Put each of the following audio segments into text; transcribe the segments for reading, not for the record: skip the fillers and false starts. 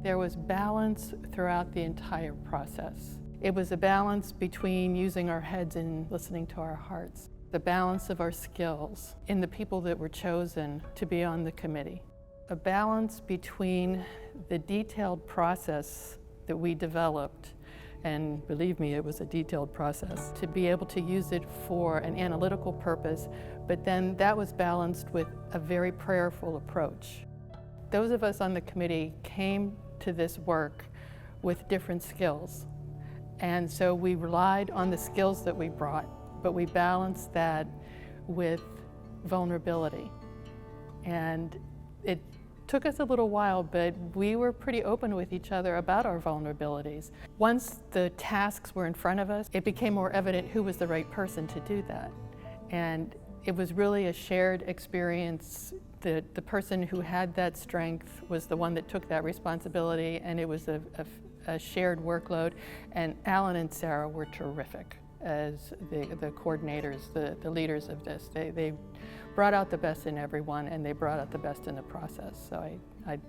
There was balance throughout the entire process. It was a balance between using our heads and listening to our hearts, the balance of our skills in the people that were chosen to be on the committee, a balance between the detailed process that we developed, and believe me, it was a detailed process, to be able to use it for an analytical purpose, but then that was balanced with a very prayerful approach. Those of us on the committee came to this work with different skills. And so we relied on the skills that we brought, but we balanced that with vulnerability. And it took us a little while, but we were pretty open with each other about our vulnerabilities. Once the tasks were in front of us, it became more evident who was the right person to do that. And it was really a shared experience. The person who had that strength was the one that took that responsibility, and it was a shared workload. And Alan and Sarah were terrific as the coordinators, the leaders of this. They brought out the best in everyone, and they brought out the best in the process. So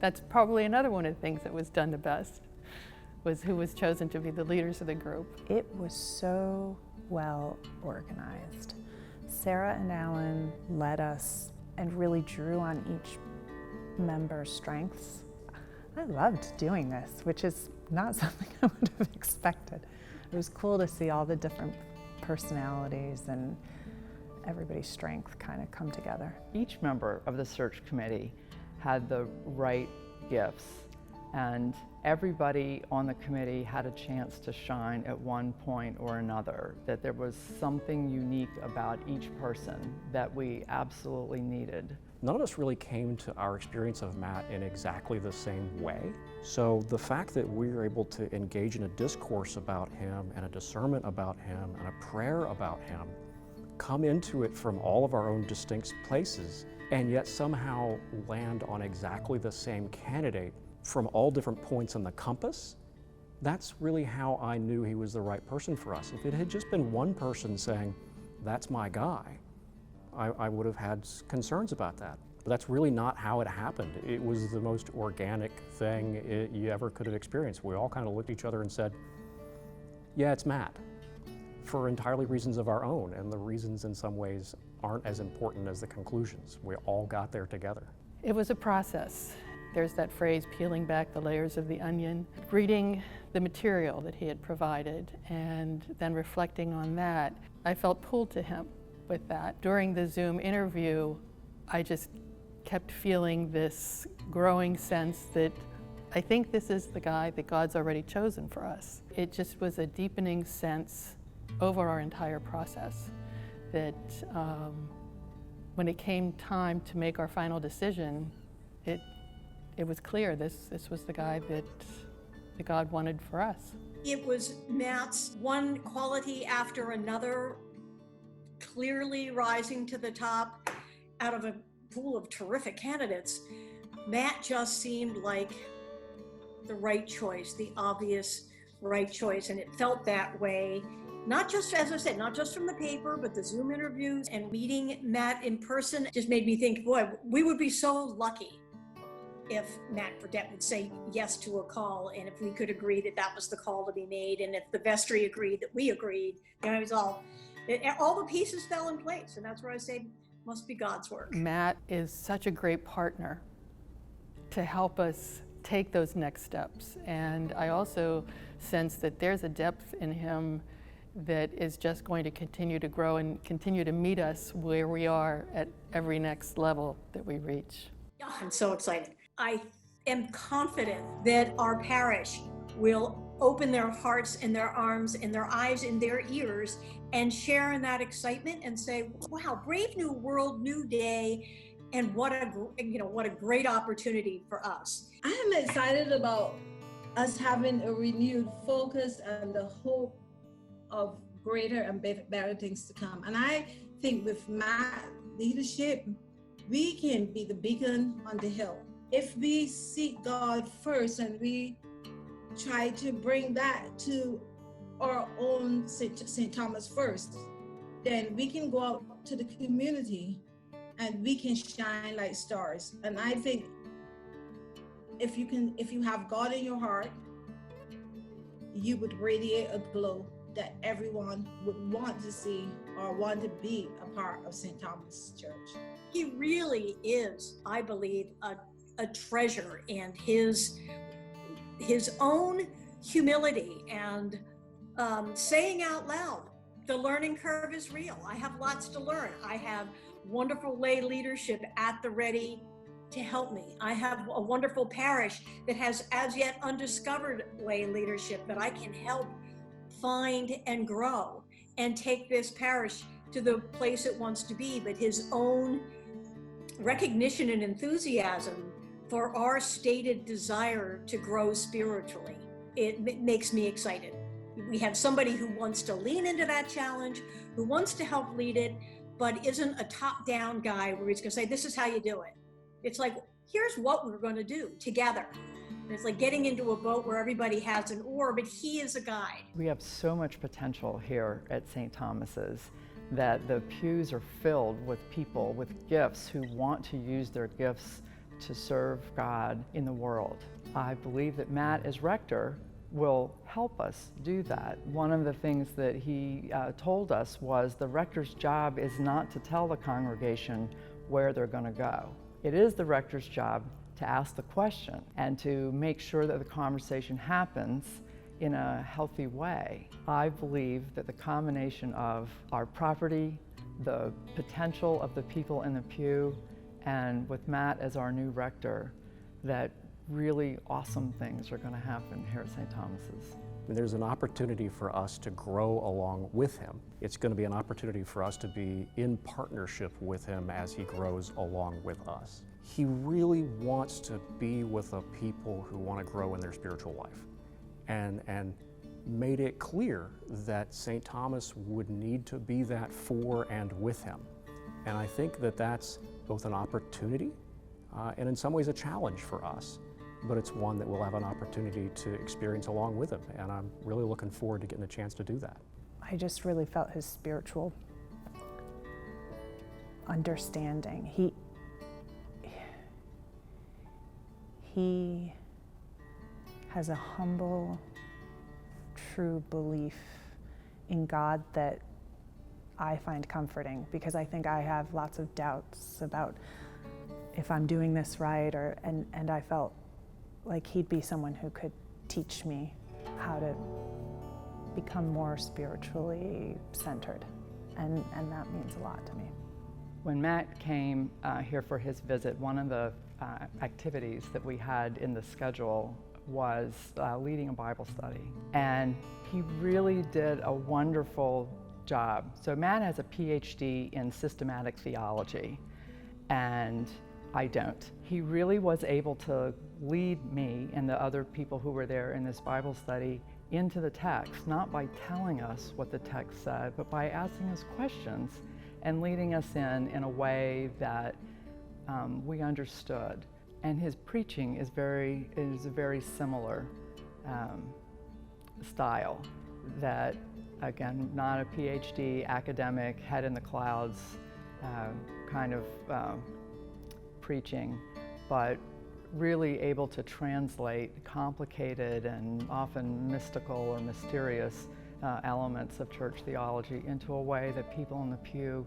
that's probably another one of the things that was done the best, was who was chosen to be the leaders of the group. It was so well organized. Sarah and Alan led us and really drew on each member's strengths. I loved doing this, which is not something I would have expected. It was cool to see all the different personalities and everybody's strength kind of come together. Each member of the search committee had the right gifts, and everybody on the committee had a chance to shine at one point or another, that there was something unique about each person that we absolutely needed. None of us really came to our experience of Matt in exactly the same way. So the fact that we were able to engage in a discourse about him and a discernment about him and a prayer about him, come into it from all of our own distinct places, and yet somehow land on exactly the same candidate from all different points on the compass, that's really how I knew he was the right person for us. If it had just been one person saying, that's my guy, I would have had concerns about that. But that's really not how it happened. It was the most organic thing you ever could have experienced. We all kind of looked at each other and said, yeah, it's Matt, for entirely reasons of our own, and the reasons in some ways aren't as important as the conclusions. We all got there together. It was a process. There's that phrase, peeling back the layers of the onion, reading the material that he had provided, and then reflecting on that. I felt pulled to him with that. During the Zoom interview, I just kept feeling this growing sense that I think this is the guy that God's already chosen for us. It just was a deepening sense over our entire process that when it came time to make our final decision, it was clear this was the guy that God wanted for us. It was Matt's one quality after another, clearly rising to the top out of a pool of terrific candidates. Matt just seemed like the right choice, the obvious right choice, and it felt that way. Not just, as I said, not just from the paper, but the Zoom interviews and meeting Matt in person just made me think, boy, we would be so lucky if Matt Burdette would say yes to a call, and if we could agree that that was the call to be made, and if the vestry agreed that we agreed, it was all the pieces fell in place, and that's where I say must be God's work. Matt is such a great partner to help us take those next steps, and I also sense that there's a depth in him that is just going to continue to grow and continue to meet us where we are at every next level that we reach. Yeah, I'm so excited. I am confident that our parish will open their hearts and their arms and their eyes and their ears and share in that excitement and say, wow, brave new world, new day, and what a great opportunity for us. I am excited about us having a renewed focus and the hope of greater and better things to come. And I think with Matt's leadership, we can be the beacon on the hill. If we seek God first and we try to bring that to our own St. Thomas first, then we can go out to the community and we can shine like stars. And I think if you have God in your heart, you would radiate a glow that everyone would want to see or want to be a part of St. Thomas Church. He really is, I believe, a treasure, and his own humility and saying out loud, the learning curve is real. I have lots to learn. I have wonderful lay leadership at the ready to help me. I have a wonderful parish that has as yet undiscovered lay leadership that I can help find and grow and take this parish to the place it wants to be. But his own recognition and enthusiasm for our stated desire to grow spiritually, it makes me excited. We have somebody who wants to lean into that challenge, who wants to help lead it, but isn't a top-down guy where he's going to say, this is how you do it. It's like, here's what we're going to do together. And it's like getting into a boat where everybody has an oar, but he is a guide. We have so much potential here at St. Thomas's that the pews are filled with people with gifts who want to use their gifts to serve God in the world. I believe that Matt, as rector, will help us do that. One of the things that he told us was the rector's job is not to tell the congregation where they're going to go. It is the rector's job to ask the question and to make sure that the conversation happens in a healthy way. I believe that the combination of our property, the potential of the people in the pew, and with Matt as our new rector, that really awesome things are going to happen here at St. Thomas's. There's an opportunity for us to grow along with him. It's going to be an opportunity for us to be in partnership with him as he grows along with us. He really wants to be with a people who want to grow in their spiritual life, and made it clear that St. Thomas would need to be that for and with him. And I think that that's both an opportunity and in some ways a challenge for us, but it's one that we'll have an opportunity to experience along with him, and I'm really looking forward to getting a chance to do that. I just really felt his spiritual understanding. He has a humble, true belief in God that I find comforting, because I think I have lots of doubts about if I'm doing this right, and I felt like he'd be someone who could teach me how to become more spiritually centered, and that means a lot to me. When Matt came here for his visit, one of the activities that we had in the schedule was leading a Bible study, and he really did a wonderful job. So Matt has a PhD in systematic theology, and I don't. He really was able to lead me and the other people who were there in this Bible study into the text, not by telling us what the text said, but by asking us questions and leading us in a way that we understood. And his preaching is a very similar style, that, again, not a PhD academic, head in the clouds kind of preaching, but really able to translate complicated and often mystical or mysterious elements of church theology into a way that people in the pew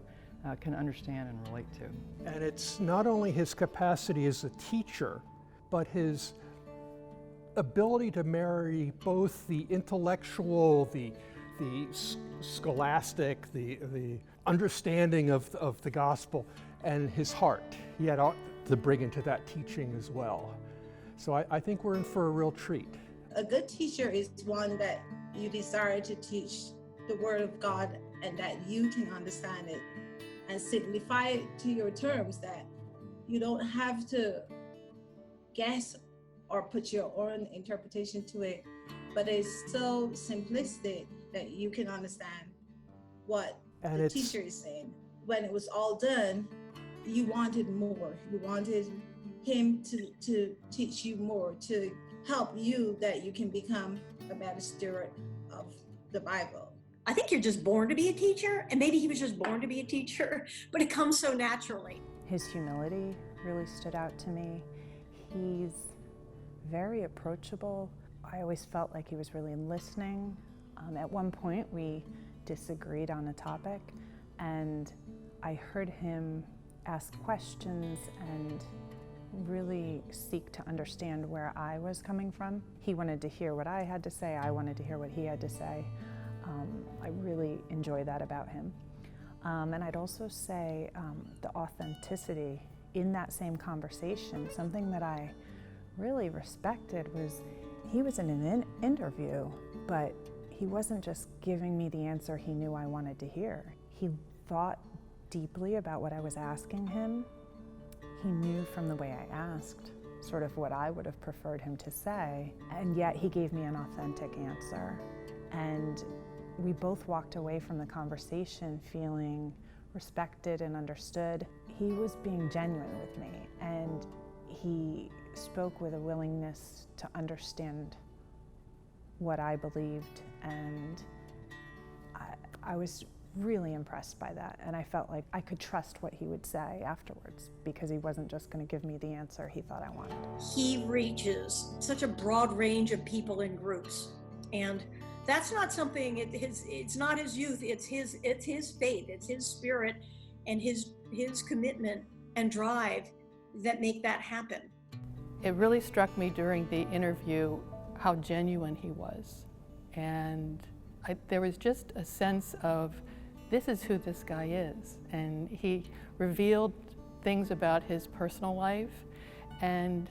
can understand and relate to. And it's not only his capacity as a teacher, but his ability to marry both the intellectual, the scholastic, the understanding of the gospel, and his heart. He had to bring into that teaching as well. So I think we're in for a real treat. A good teacher is one that you desire to teach the Word of God and that you can understand it and simplify it to your terms, that you don't have to guess or put your own interpretation to it, but it's so simplistic that you can understand what the teacher is saying. When it was all done, you wanted more. You wanted him to teach you more, to help you that you can become a better steward of the Bible. I think you're just born to be a teacher, and maybe he was just born to be a teacher, but it comes so naturally. His humility really stood out to me. He's very approachable. I always felt like he was really listening. At one point, we disagreed on a topic, and I heard him ask questions and really seek to understand where I was coming from. He wanted to hear what I had to say, I wanted to hear what he had to say. I really enjoy that about him. And I'd also say the authenticity in that same conversation, something that I really respected was he was in an interview, but he wasn't just giving me the answer he knew I wanted to hear. He thought deeply about what I was asking him. He knew from the way I asked sort of what I would have preferred him to say, and yet he gave me an authentic answer. And we both walked away from the conversation feeling respected and understood. He was being genuine with me, and he spoke with a willingness to understand what I believed, and I was really impressed by that, and I felt like I could trust what he would say afterwards because he wasn't just going to give me the answer he thought I wanted. He reaches such a broad range of people and groups, and that's not something, it's not his youth, it's his faith, it's his spirit and his commitment and drive that make that happen. It really struck me during the interview how genuine he was. And there was just a sense of, this is who this guy is. And he revealed things about his personal life, and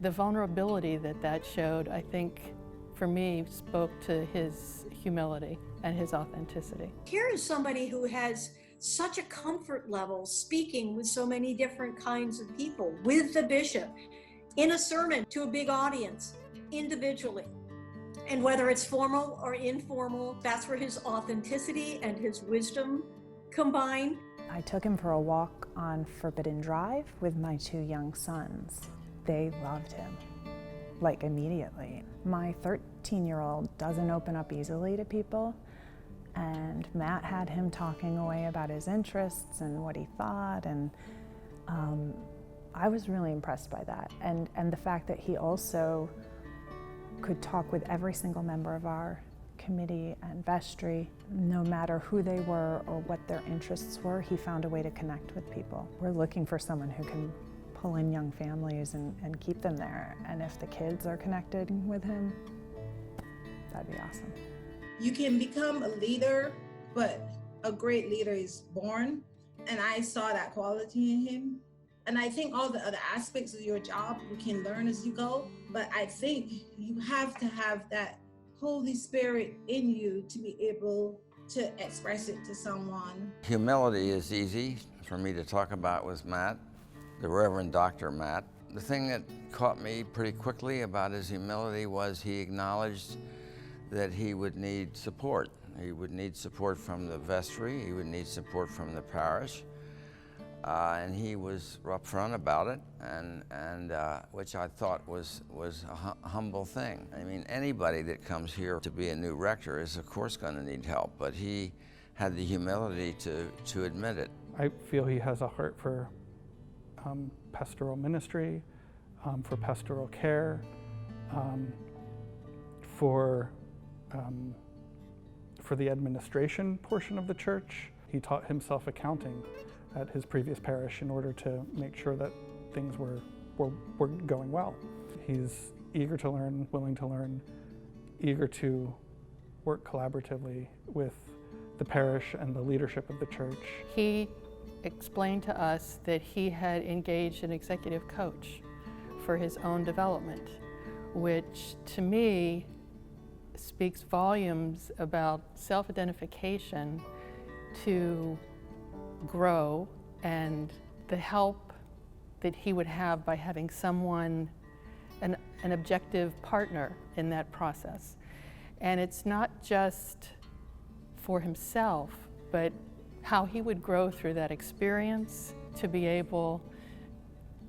the vulnerability that showed, I think, for me, spoke to his humility and his authenticity. Here is somebody who has such a comfort level speaking with so many different kinds of people, with the bishop, in a sermon to a big audience, individually. And whether it's formal or informal, that's where his authenticity and his wisdom combine. I took him for a walk on Forbidden Drive with my 2 young sons. They loved him, like immediately. My 13-year-old doesn't open up easily to people, and Matt had him talking away about his interests and what he thought, and I was really impressed by that. And the fact that he also could talk with every single member of our committee and vestry, no matter who they were or what their interests were, he found a way to connect with people. We're looking for someone who can pull in young families and keep them there. And if the kids are connected with him, that'd be awesome. You can become a leader, but a great leader is born. And I saw that quality in him. And I think all the other aspects of your job you can learn as you go, but I think you have to have that Holy Spirit in you to be able to express it to someone. Humility is easy for me to talk about with Matt, the Reverend Dr. Matt. The thing that caught me pretty quickly about his humility was he acknowledged that he would need support. He would need support from the vestry, he would need support from the parish. And he was upfront about it, and which I thought was a humble thing. I mean, anybody that comes here to be a new rector is of course going to need help, but he had the humility to admit it. I feel he has a heart for pastoral ministry, for pastoral care, for the administration portion of the church. He taught himself accounting at his previous parish in order to make sure that things were going well. He's eager to learn, willing to learn, eager to work collaboratively with the parish and the leadership of the church. He explained to us that he had engaged an executive coach for his own development, which to me speaks volumes about self-identification to grow and the help that he would have by having someone, an objective partner in that process. And it's not just for himself, but how he would grow through that experience to be able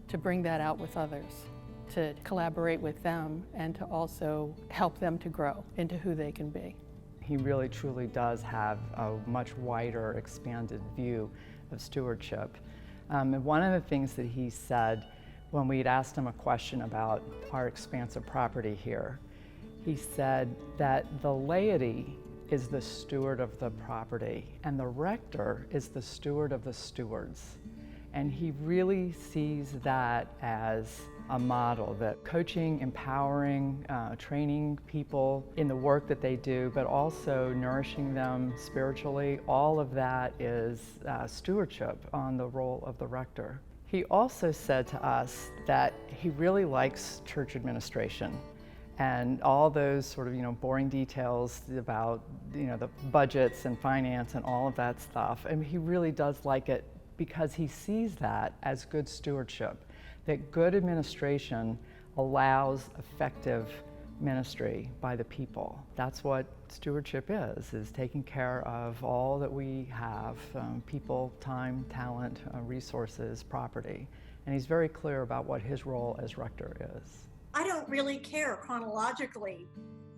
to bring that out with others, to collaborate with them, and to also help them to grow into who they can be. He really truly does have a much wider, expanded view of stewardship. And one of the things that he said when we'd asked him a question about our expansive property here. He said that the laity is the steward of the property and the rector is the steward of the stewards. And he really sees that as a model, that coaching, empowering, training people in the work that they do, but also nourishing them spiritually, all of that is stewardship on the role of the rector. He also said to us that he really likes church administration and all those sort of, boring details about, the budgets and finance and all of that stuff. And he really does like it because he sees that as good stewardship, that good administration allows effective ministry by the people. That's what stewardship is taking care of all that we have, people, time, talent, resources, property. And he's very clear about what his role as rector is. I don't really care chronologically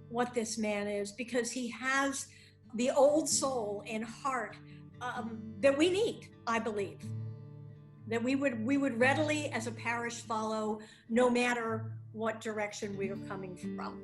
what this man is, because he has the old soul and heart that we need, I believe, that we would readily as a parish follow no matter what direction we are coming from.